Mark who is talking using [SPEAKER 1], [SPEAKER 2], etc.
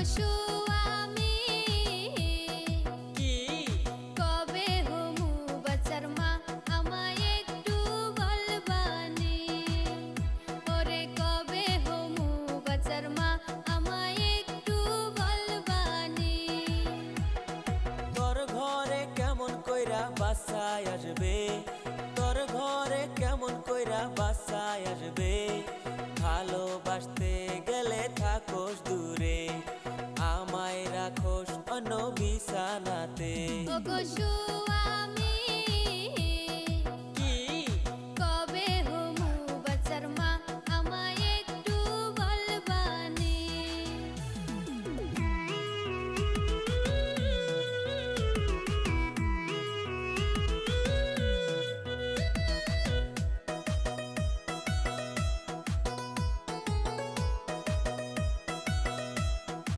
[SPEAKER 1] স্বামী
[SPEAKER 2] কি
[SPEAKER 1] কবে হমু বাচ্চার মা আমায় একটু বলবানি ওরে কবে হমু বাচ্চার মা আমায় একটু বলবানি
[SPEAKER 2] তোর ঘরে কেমন কইরা বাসায় আসবে তোর ঘরে কেমন কইরা বাসায় আসবে ভালোবাসতে গেলে থাকোস দূরে আমায় রাখোস অন্য বিছানাতে
[SPEAKER 1] ওগো